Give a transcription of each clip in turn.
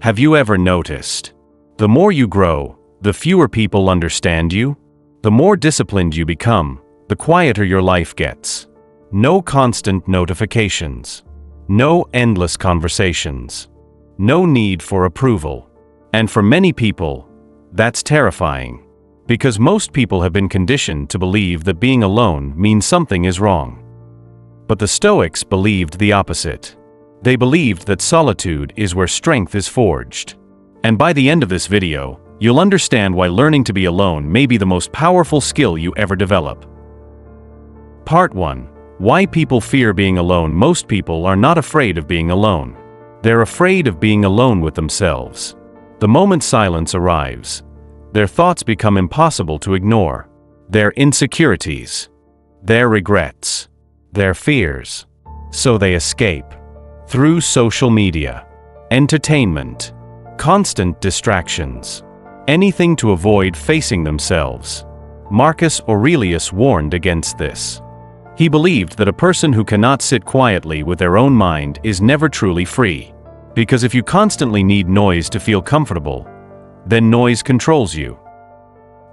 Have you ever noticed? The more you grow, the fewer people understand you. The more disciplined you become, the quieter your life gets. No constant notifications. No endless conversations. No need for approval. And for many people, that's terrifying. Because most people have been conditioned to believe that being alone means something is wrong. But the Stoics believed the opposite. They believed that solitude is where strength is forged. And by the end of this video, you'll understand why learning to be alone may be the most powerful skill you ever develop. Part 1. Why people fear being alone. Most people are not afraid of being alone. They're afraid of being alone with themselves. The moment silence arrives, their thoughts become impossible to ignore. Their insecurities, their regrets, their fears. So they escape. Through social media, entertainment, constant distractions, anything to avoid facing themselves. Marcus Aurelius warned against this. He believed that a person who cannot sit quietly with their own mind is never truly free. Because if you constantly need noise to feel comfortable, then noise controls you.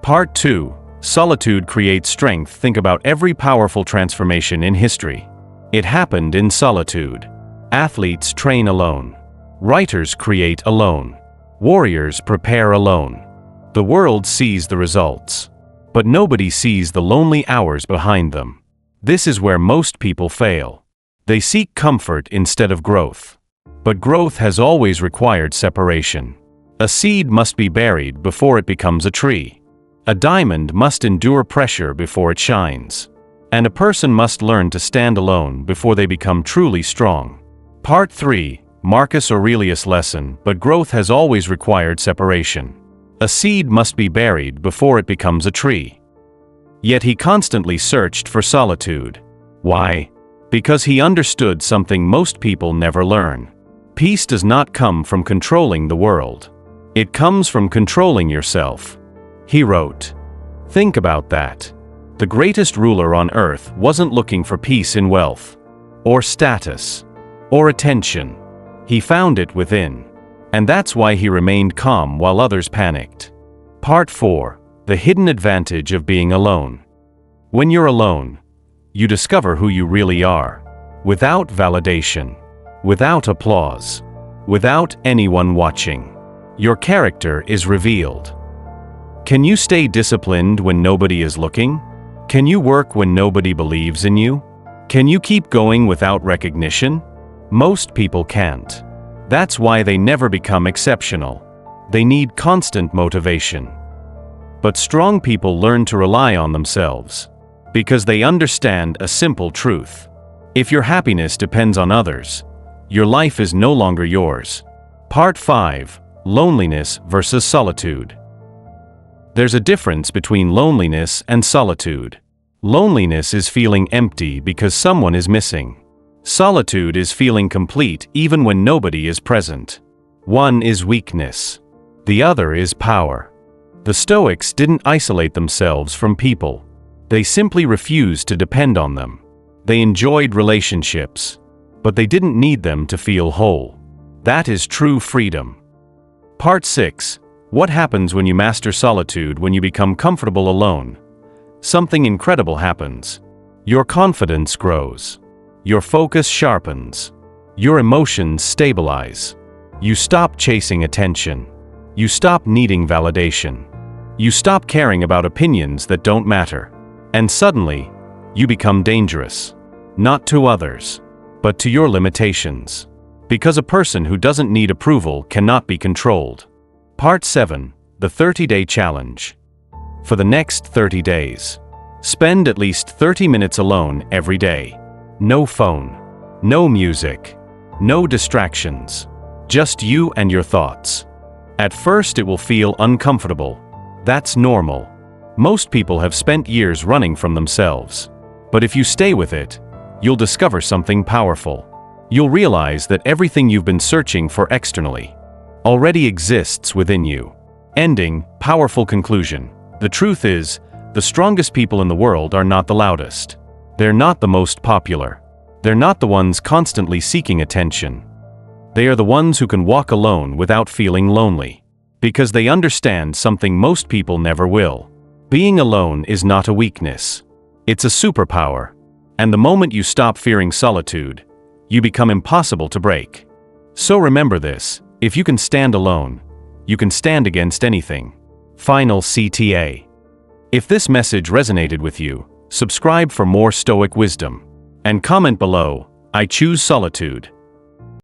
Part 2. Solitude creates strength. Think about every powerful transformation in history. It happened in solitude. Athletes train alone. Writers create alone. Warriors prepare alone. The world sees the results, but nobody sees the lonely hours behind them. This is where most people fail. They seek comfort instead of growth. But growth has always required separation. A seed must be buried before it becomes a tree. A diamond must endure pressure before it shines. And a person must learn to stand alone before they become truly strong. Part 3. Marcus Aurelius lesson. But growth has always required separation. A seed must be buried before it becomes a tree. Yet he constantly searched for solitude. Why? Because he understood something most people never learn. Peace does not come from controlling the world. It comes from controlling yourself. He wrote. Think about that. The greatest ruler on earth wasn't looking for peace in wealth, or status, or attention. He found it within. And that's why he remained calm while others panicked. Part 4. The hidden advantage of being alone. When you're alone, you discover who you really are. Without validation. Without applause. Without anyone watching. Your character is revealed. Can you stay disciplined when nobody is looking? Can you work when nobody believes in you? Can you keep going without recognition? Most people can't. That's why they never become exceptional. They need constant motivation. But strong people learn to rely on themselves. Because they understand a simple truth. If your happiness depends on others, your life is no longer yours. Part 5. Loneliness versus solitude. There's a difference between loneliness and solitude. Loneliness is feeling empty because someone is missing. Solitude is feeling complete even when nobody is present. One is weakness. The other is power. The Stoics didn't isolate themselves from people. They simply refused to depend on them. They enjoyed relationships, but they didn't need them to feel whole. That is true freedom. Part 6. What happens when you master solitude? When you become comfortable alone, something incredible happens. Your confidence grows. Your focus sharpens. Your emotions stabilize. You stop chasing attention. You stop needing validation. You stop caring about opinions that don't matter. And suddenly, you become dangerous. Not to others, but to your limitations. Because a person who doesn't need approval cannot be controlled. Part 7. The 30-day challenge. For the next 30 days, spend at least 30 minutes alone every day. No phone. No music. No distractions. Just you and your thoughts. At first it will feel uncomfortable. That's normal. Most people have spent years running from themselves. But if you stay with it, you'll discover something powerful. You'll realize that everything you've been searching for externally already exists within you. Ending. Powerful conclusion. The truth is, the strongest people in the world are not the loudest. They're not the most popular. They're not the ones constantly seeking attention. They are the ones who can walk alone without feeling lonely. Because they understand something most people never will. Being alone is not a weakness. It's a superpower. And the moment you stop fearing solitude, you become impossible to break. So remember this: if you can stand alone, you can stand against anything. Final CTA. If this message resonated with you, subscribe for more Stoic wisdom. And comment below, "I choose solitude."